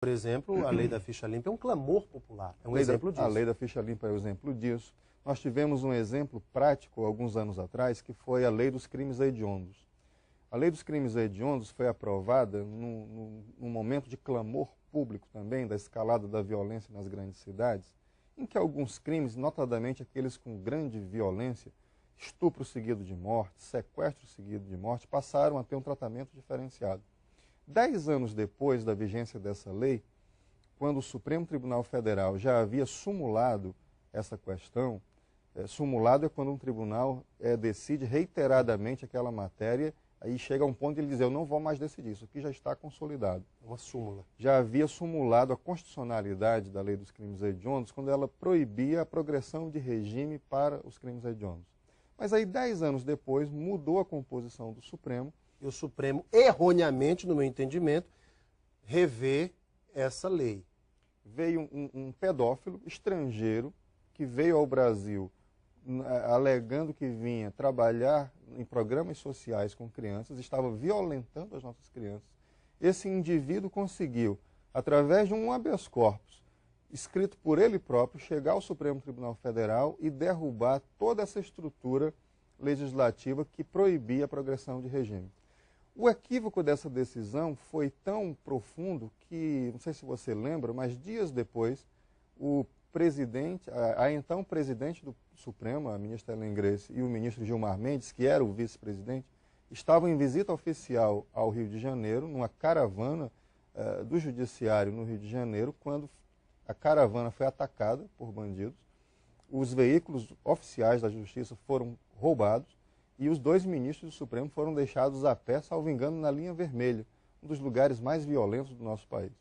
Por exemplo, a lei da ficha limpa é um clamor popular, é um exemplo disso. A lei da ficha limpa é um exemplo disso. Nós tivemos um exemplo prático, alguns anos atrás, que foi a lei dos crimes hediondos. A lei dos crimes hediondos foi aprovada num momento de clamor público também, da escalada da violência nas grandes cidades, em que alguns crimes, notadamente aqueles com grande violência, estupro seguido de morte, sequestro seguido de morte, passaram a ter um tratamento diferenciado. 10 anos depois da vigência dessa lei, quando o Supremo Tribunal Federal já havia sumulado essa questão, sumulado é quando um tribunal decide reiteradamente aquela matéria, aí chega a um ponto de ele dizer, eu não vou mais decidir, isso aqui já está consolidado. Uma súmula. Já havia sumulado a constitucionalidade da lei dos crimes hediondos quando ela proibia a progressão de regime para os crimes hediondos. Mas aí, 10 anos depois, mudou a composição do Supremo. E o Supremo, erroneamente, no meu entendimento, revê essa lei. Veio um pedófilo estrangeiro que veio ao Brasil alegando que vinha trabalhar em programas sociais com crianças, estava violentando as nossas crianças. Esse indivíduo conseguiu, através de um habeas corpus, escrito por ele próprio, chegar ao Supremo Tribunal Federal e derrubar toda essa estrutura legislativa que proibia a progressão de regime. O equívoco dessa decisão foi tão profundo que, não sei se você lembra, mas dias depois, o presidente, a então presidente do Supremo, a ministra Helen Grace, e o ministro Gilmar Mendes, que era o vice-presidente, estavam em visita oficial ao Rio de Janeiro, numa caravana do Judiciário no Rio de Janeiro, quando a caravana foi atacada por bandidos, os veículos oficiais da Justiça foram roubados e os 2 ministros do Supremo foram deixados a pé, salvo engano, na linha vermelha, um dos lugares mais violentos do nosso país.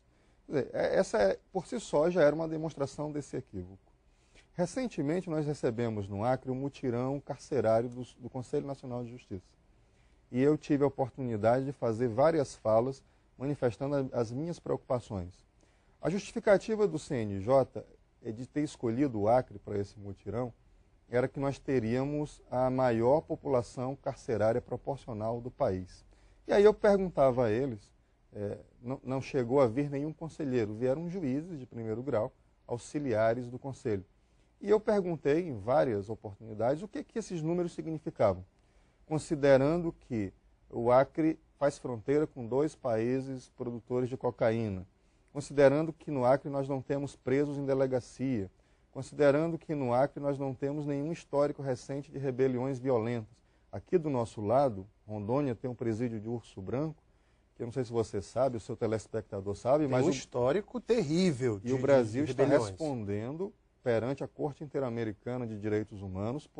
Quer dizer, essa, por si só, já era uma demonstração desse equívoco. Recentemente, nós recebemos no Acre um mutirão carcerário do Conselho Nacional de Justiça. E eu tive a oportunidade de fazer várias falas manifestando as minhas preocupações. A justificativa do CNJ de ter escolhido o Acre para esse mutirão era que nós teríamos a maior população carcerária proporcional do país. E aí eu perguntava a eles, não chegou a vir nenhum conselheiro, vieram juízes de primeiro grau, auxiliares do conselho. E eu perguntei em várias oportunidades o que esses números significavam, considerando que o Acre faz fronteira com 2 países produtores de cocaína, considerando que no Acre nós não temos presos em delegacia, considerando que no Acre nós não temos nenhum histórico recente de rebeliões violentas. Aqui do nosso lado, Rondônia tem um presídio de Urso Branco, que eu não sei se você sabe, o seu telespectador sabe, tem mas um histórico terrível e o Brasil está respondendo perante a Corte Interamericana de Direitos Humanos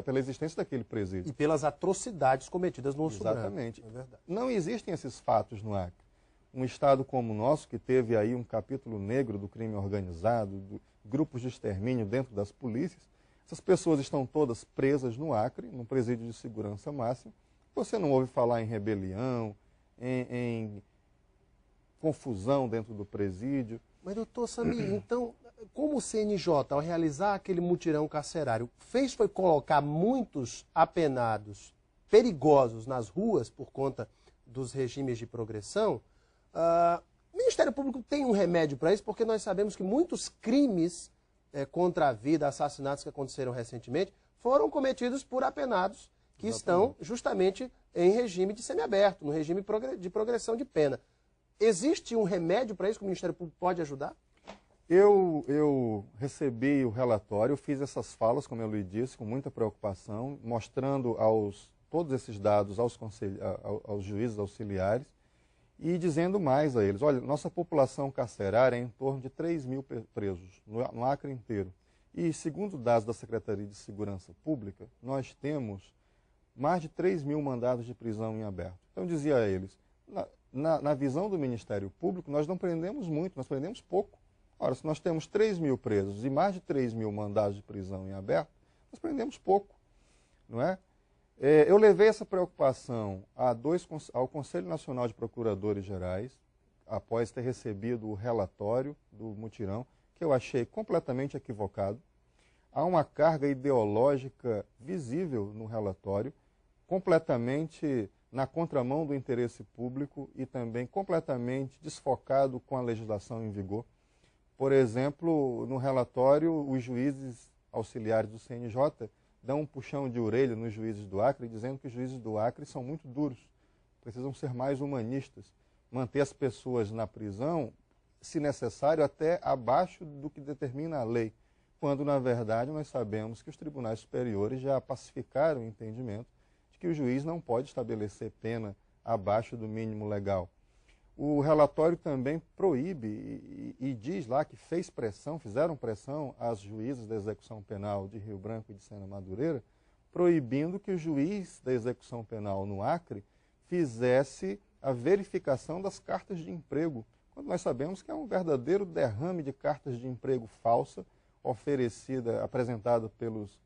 pela existência daquele presídio. E pelas atrocidades cometidas no Urso Branco. Exatamente. É verdade. Não existem esses fatos no Acre. Um estado como o nosso, que teve aí um capítulo negro do crime organizado, grupos de extermínio dentro das polícias, essas pessoas estão todas presas no Acre, num presídio de segurança máxima. Você não ouve falar em rebelião, em confusão dentro do presídio. Mas, doutor Samir, então, como o CNJ, ao realizar aquele mutirão carcerário, foi colocar muitos apenados perigosos nas ruas por conta dos regimes de progressão, o Ministério Público tem um remédio para isso, porque nós sabemos que muitos crimes contra a vida, assassinatos que aconteceram recentemente, foram cometidos por apenados que estão justamente em regime de semiaberto, no regime de progressão de pena. Existe um remédio para isso que o Ministério Público pode ajudar? Eu recebi o relatório, fiz essas falas, como eu lhe disse, com muita preocupação, mostrando todos esses dados aos juízes auxiliares e dizendo mais a eles, olha, nossa população carcerária é em torno de 3 mil presos no Acre inteiro. E segundo dados da Secretaria de Segurança Pública, nós temos mais de 3 mil mandados de prisão em aberto. Então eu dizia a eles, na visão do Ministério Público, nós não prendemos muito, nós prendemos pouco. Ora, se nós temos 3 mil presos e mais de 3 mil mandados de prisão em aberto, nós prendemos pouco, não é? Eu levei essa preocupação ao Conselho Nacional de Procuradores Gerais, após ter recebido o relatório do mutirão, que eu achei completamente equivocado. Há uma carga ideológica visível no relatório, completamente na contramão do interesse público e também completamente desfocado com a legislação em vigor. Por exemplo, no relatório, os juízes auxiliares do CNJ dão um puxão de orelha nos juízes do Acre, dizendo que os juízes do Acre são muito duros, precisam ser mais humanistas, manter as pessoas na prisão, se necessário, até abaixo do que determina a lei, quando, na verdade, nós sabemos que os tribunais superiores já pacificaram o entendimento de que o juiz não pode estabelecer pena abaixo do mínimo legal. O relatório também proíbe e diz lá que fizeram pressão às juízes da execução penal de Rio Branco e de Sena Madureira, proibindo que o juiz da execução penal no Acre fizesse a verificação das cartas de emprego, quando nós sabemos que é um verdadeiro derrame de cartas de emprego falsa, apresentada pelos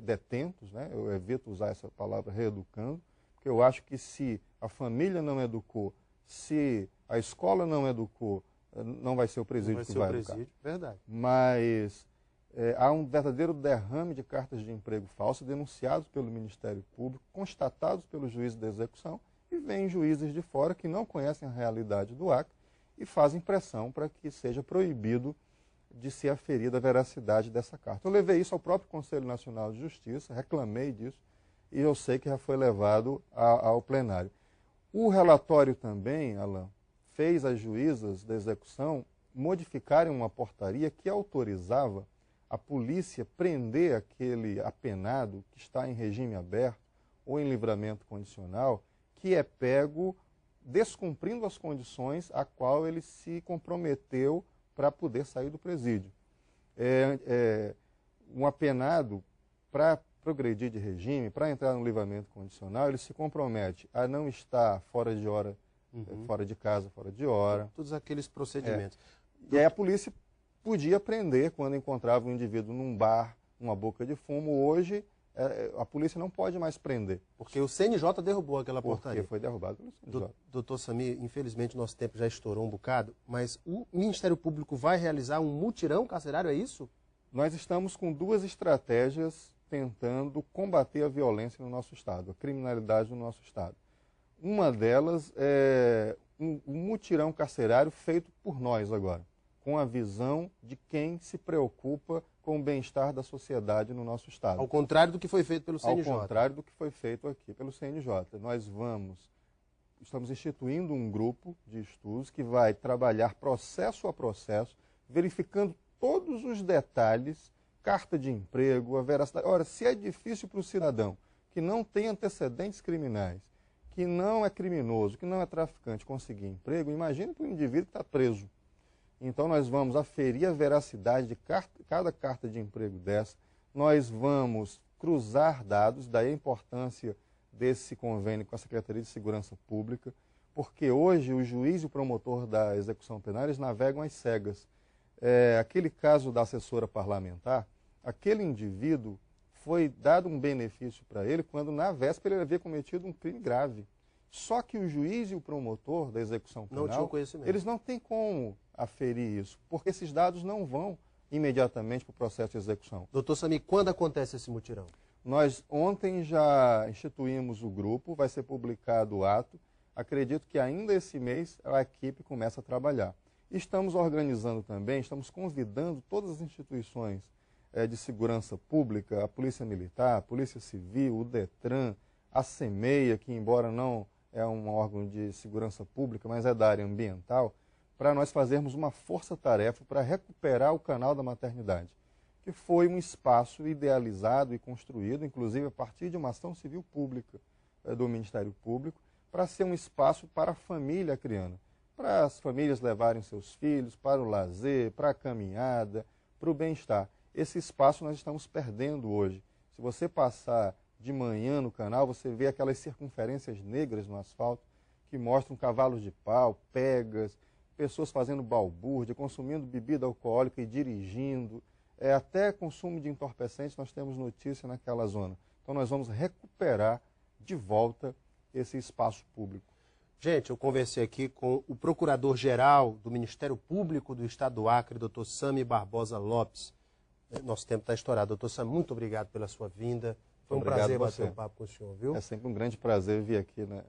detentos, né? Eu evito usar essa palavra reeducando, porque eu acho que se a família não educou, se a escola não educou, não vai ser o presídio que vai educar. Verdade. Mas há um verdadeiro derrame de cartas de emprego falsas denunciados pelo Ministério Público, constatados pelos juízes da execução, e vêm juízes de fora que não conhecem a realidade do Acre e fazem pressão para que seja proibido de ser aferida a veracidade dessa carta. Eu levei isso ao próprio Conselho Nacional de Justiça, reclamei disso, e eu sei que já foi levado ao plenário. O relatório também, Alain, fez as juízas da execução modificarem uma portaria que autorizava a polícia prender aquele apenado que está em regime aberto ou em livramento condicional, que é pego descumprindo as condições a qual ele se comprometeu para poder sair do presídio. Um apenado, para progredir de regime, para entrar no livramento condicional, ele se compromete a não estar fora de hora, fora de casa, fora de hora. Todos aqueles procedimentos. E aí a polícia podia prender quando encontrava um indivíduo num bar, numa boca de fumo. Hoje, a polícia não pode mais prender. Porque o CNJ derrubou aquela portaria. Porque foi derrubado pelo CNJ. Doutor Samir, infelizmente nosso tempo já estourou um bocado, mas o Ministério Público vai realizar um mutirão carcerário, é isso? Nós estamos com duas estratégias tentando combater a violência no nosso Estado, a criminalidade no nosso Estado. Uma delas é um mutirão carcerário feito por nós agora, com a visão de quem se preocupa com o bem-estar da sociedade no nosso Estado. Ao contrário do que foi feito pelo CNJ. Ao contrário do que foi feito aqui pelo CNJ. Nós estamos instituindo um grupo de estudos que vai trabalhar processo a processo, verificando todos os detalhes, carta de emprego, a veracidade. Ora, se é difícil para o cidadão que não tem antecedentes criminais, que não é criminoso, que não é traficante conseguir emprego, imagine para um indivíduo que está preso. Então nós vamos aferir a veracidade de cada carta de emprego dessa, nós vamos cruzar dados, daí a importância desse convênio com a Secretaria de Segurança Pública, porque hoje o juiz e o promotor da execução penal eles navegam às cegas. Aquele caso da assessora parlamentar, aquele indivíduo foi dado um benefício para ele quando na véspera ele havia cometido um crime grave. Só que o juiz e o promotor da execução penal, não tinham conhecimento. Eles não têm como aferir isso, porque esses dados não vão imediatamente para o processo de execução. Doutor Samir, quando acontece esse mutirão? Nós ontem já instituímos o grupo, vai ser publicado o ato. Acredito que ainda esse mês a equipe começa a trabalhar. Estamos organizando também, estamos convidando todas as instituições de segurança pública, a Polícia Militar, a Polícia Civil, o DETRAN, a CEMEIA, que embora não é um órgão de segurança pública, mas é da área ambiental, para nós fazermos uma força-tarefa para recuperar o canal da maternidade, que foi um espaço idealizado e construído, inclusive a partir de uma ação civil pública do Ministério Público, para ser um espaço para a família acriana, para as famílias levarem seus filhos para o lazer, para a caminhada, para o bem-estar. Esse espaço nós estamos perdendo hoje. Se você passar de manhã no canal, você vê aquelas circunferências negras no asfalto que mostram cavalos de pau, pegas, pessoas fazendo balbúrdia, consumindo bebida alcoólica e dirigindo. Até consumo de entorpecentes nós temos notícia naquela zona. Então nós vamos recuperar de volta esse espaço público. Gente, eu conversei aqui com o Procurador-Geral do Ministério Público do Estado do Acre, doutor Samir Barbosa Lopes. Nosso tempo está estourado. Doutor Samir, muito obrigado pela sua vinda. Foi um prazer bater um papo com o senhor, viu? É sempre um grande prazer vir aqui, né?